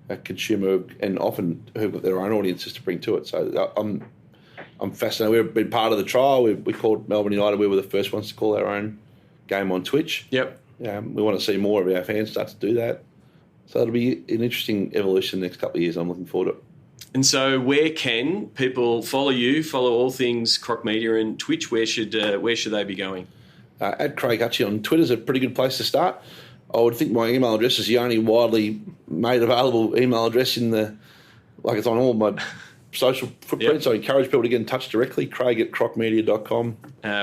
a consumer, and often who've got their own audiences to bring to it. So I'm fascinated. We've been part of the trial. We called Melbourne United. We were the first ones to call our own game on Twitch. Yep. We want to see more of our fans start to do that. So it'll be an interesting evolution the next couple of years. I'm looking forward to it. And so where can people follow you, follow all things Croc Media and Twitch? Where should they be going? At Craig Hutchison on Twitter is a pretty good place to start. I would think my email address is the only widely made available email address it's on all my social footprints. Yep. I encourage people to get in touch directly, craig@crocmedia.com.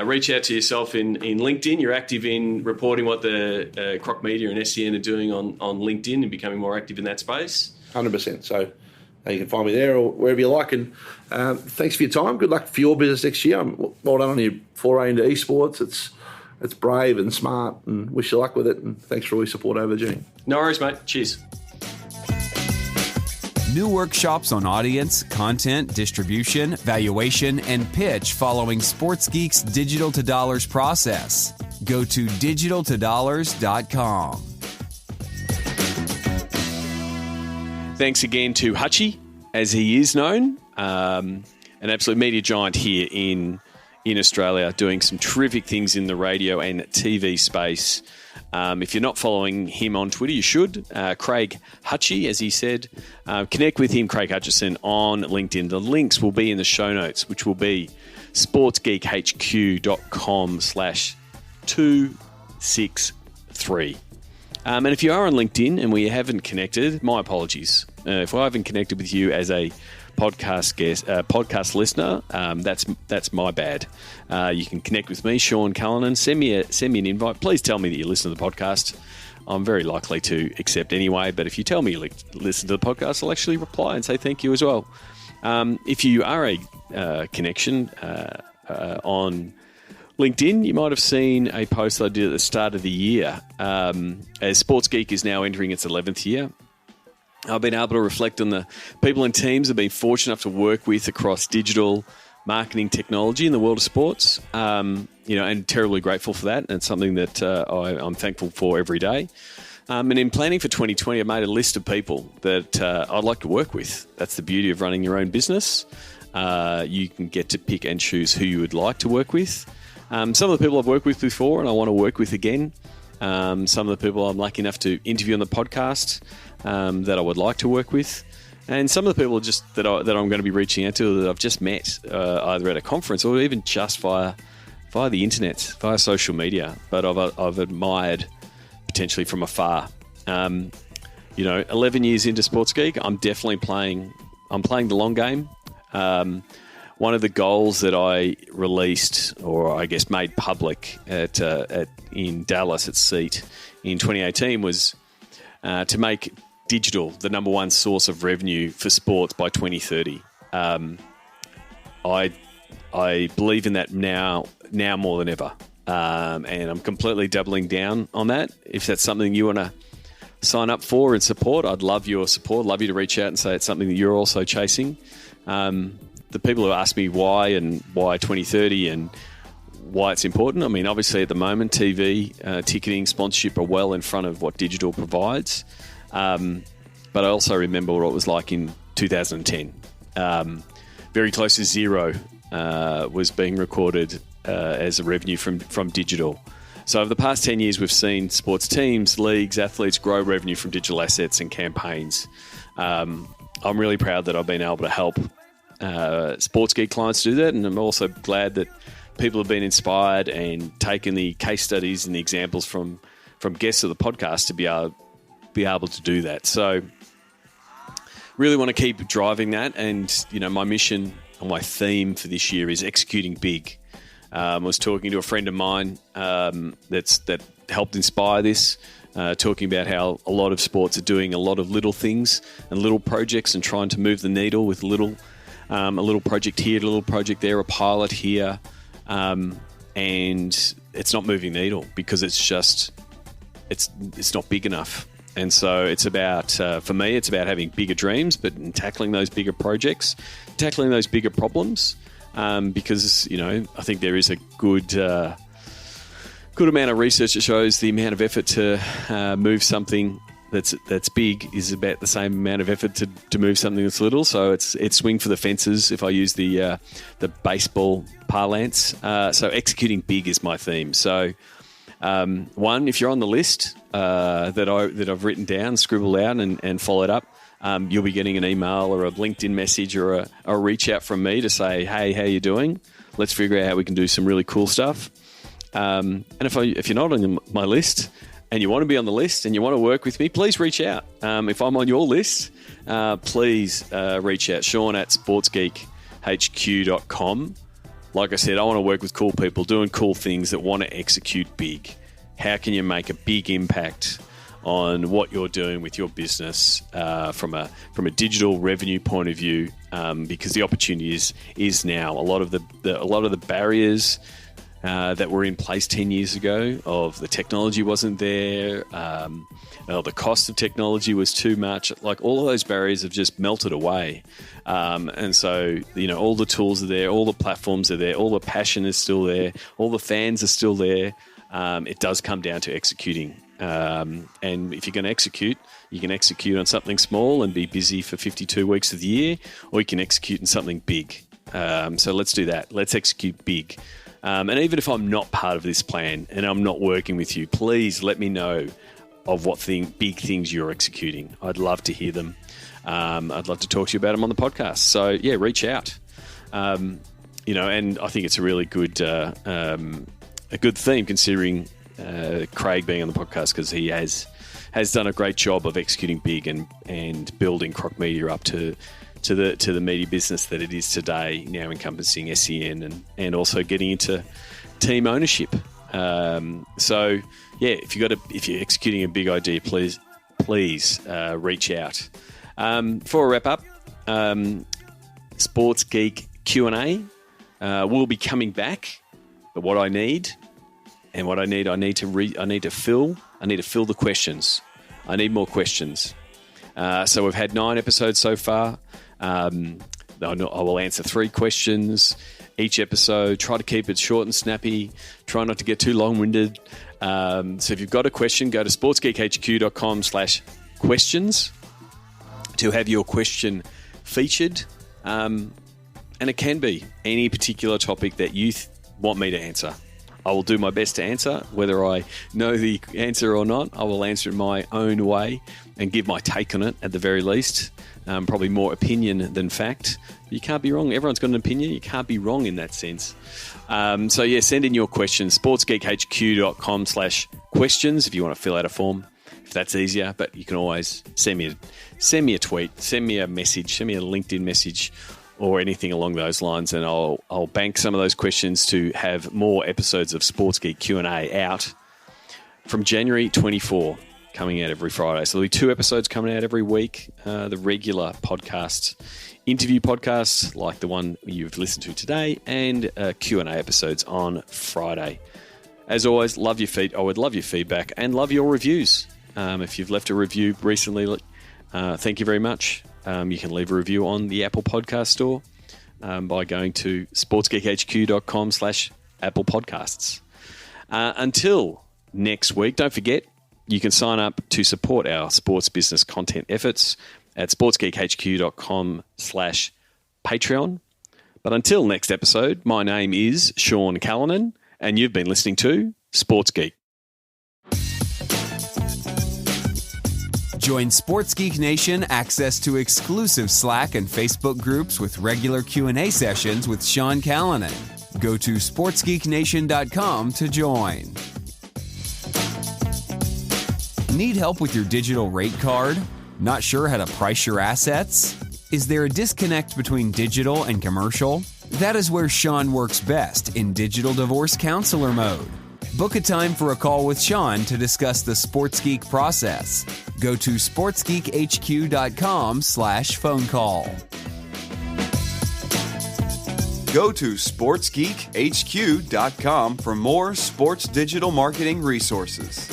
Reach out to yourself in LinkedIn. You're active in reporting what the Croc Media and SCN are doing on LinkedIn and becoming more active in that space. 100%. So you can find me there or wherever you like. And thanks for your time. Good luck for your business next year. Well done on your foray into esports. It's brave and smart, and wish you luck with it. And thanks for all your support over the journey. No worries, mate. Cheers. New workshops on audience, content, distribution, valuation, and pitch following Sports Geek's Digital to Dollars process. Go to digitaltodollars.com. Thanks again to Hutchie, as he is known, an absolute media giant here in Australia, doing some terrific things in the radio and TV space. If you're not following him on Twitter, you should. Craig Hutchie, as he said. Connect with him, Craig Hutchison, on LinkedIn. The links will be in the show notes, which will be sportsgeekhq.com/263. And if you are on LinkedIn and we haven't connected, my apologies. If I haven't connected with you as a podcast guest, podcast listener, that's my bad. You can connect with me, Sean Callanan. Send me an invite. Please tell me that you listen to the podcast. I'm very likely to accept anyway, but if you tell me you listen to the podcast, I'll actually reply and say thank you as well. If you are a connection on LinkedIn, you might have seen a post that I did at the start of the year. As Sports Geek is now entering its 11th year, I've been able to reflect on the people and teams I've been fortunate enough to work with across digital marketing technology in the world of sports. And terribly grateful for that. And it's something that I'm thankful for every day. And in planning for 2020, I made a list of people that I'd like to work with. That's the beauty of running your own business. You can get to pick and choose who you would like to work with. Some of the people I've worked with before and I want to work with again. Some of the people I'm lucky enough to interview on the podcast that I would like to work with. And some of the people that I'm going to be reaching out to that I've just met either at a conference or even just via the internet, via social media. But I've admired potentially from afar. 11 years into Sports Geek, I'm definitely playing the long game. One of the goals that I released, or I guess made public in Dallas at SEAT in 2018 was to make digital the number one source of revenue for sports by 2030. I believe in that now more than ever, and I'm completely doubling down on that. If that's something you want to sign up for and support, I'd love your support. Love you to reach out and say it's something that you're also chasing. The people who ask me why 2030 and why it's important. I mean, obviously at the moment, TV, ticketing, sponsorship are well in front of what digital provides. But I also remember what it was like in 2010. Very close to zero was being recorded as a revenue from digital. So over the past 10 years, we've seen sports teams, leagues, athletes grow revenue from digital assets and campaigns. I'm really proud that I've been able to help Sports Geek clients do that, and I'm also glad that people have been inspired and taken the case studies and the examples from guests of the podcast to be able to do that. So really want to keep driving that, and my mission or my theme for this year is executing big. I was talking to a friend of mine that helped inspire this, talking about how a lot of sports are doing a lot of little things and little projects and trying to move the needle with a little project here, a little project there, a pilot here, and it's not moving the needle because it's not big enough. And so it's about, for me, it's about having bigger dreams, but tackling those bigger projects, tackling those bigger problems, because, I think there is a good good amount of research that shows the amount of effort to move something that's big is about the same amount of effort to move something that's little. So it's swing for the fences, if I use the baseball parlance. So executing big is my theme. So one, if you're on the list that I've written down, scribbled out and followed up, you'll be getting an email or a LinkedIn message or a reach out from me to say, hey, how you doing? Let's figure out how we can do some really cool stuff. And if you're not on my list and you want to be on the list and you want to work with me, please reach out. If I'm on your list, please reach out. Sean at sportsgeekhq.com. Like I said, I want to work with cool people doing cool things that want to execute big. How can you make a big impact on what you're doing with your business from a digital revenue point of view? Because the opportunity is now. A lot of the barriers that were in place 10 years ago of the technology wasn't there, the cost of technology was too much. Like all of those barriers have just melted away. And so, all the tools are there, all the platforms are there, all the passion is still there, all the fans are still there. It does come down to executing. And if you're going to execute, you can execute on something small and be busy for 52 weeks of the year, or you can execute on something big. So let's do that. Let's execute big. And even if I'm not part of this plan and I'm not working with you, please let me know of what big things you're executing. I'd love to hear them. I'd love to talk to you about them on the podcast. So yeah, reach out. And I think it's a really good theme considering Craig being on the podcast, because he has done a great job of executing big and building Croc Media up to the media business that it is today, now encompassing SEN and also getting into team ownership. So yeah, if you're executing a big idea, please reach out. For a wrap up, Sports Geek Q&A will be coming back. But what I need to fill the questions. I need more questions. So we've had 9 episodes so far. I will answer 3 questions each episode. Try to keep it short and snappy. Try not to get too long-winded. So if you've got a question, go to sportsgeekhq.com/questions to have your question featured. And it can be any particular topic that you want me to answer. I will do my best to answer. Whether I know the answer or not, I will answer it my own way and give my take on it at the very least. Probably more opinion than fact. You can't be wrong. Everyone's got an opinion. You can't be wrong in that sense. So yeah, send in your questions. sportsgeekhq.com/questions if you want to fill out a form, if that's easier. But you can always send me a tweet, send me a message, send me a LinkedIn message, or anything along those lines, and I'll bank some of those questions to have more episodes of Sports Geek Q&A out from January 24, coming out every Friday. So there'll be 2 episodes coming out every week, the regular podcast, interview podcasts like the one you've listened to today, and Q&A episodes on Friday. As always, I would love your feedback and love your reviews. If you've left a review recently, thank you very much. You can leave a review on the Apple Podcast Store by going to sportsgeekhq.com/Apple Podcasts. Until next week, don't forget, you can sign up to support our sports business content efforts at sportsgeekhq.com/Patreon. But until next episode, my name is Sean Callanan, and you've been listening to Sports Geek. Join Sports Geek Nation access to exclusive Slack and Facebook groups with regular Q&A sessions with Sean Callanan. Go to sportsgeeknation.com to join. Need help with your digital rate card? Not sure how to price your assets? Is there a disconnect between digital and commercial? That is where Sean works best, in digital divorce counselor mode. Book a time for a call with Sean to discuss the Sports Geek process. Go to sportsgeekhq.com/phone call. Go to sportsgeekhq.com for more sports digital marketing resources.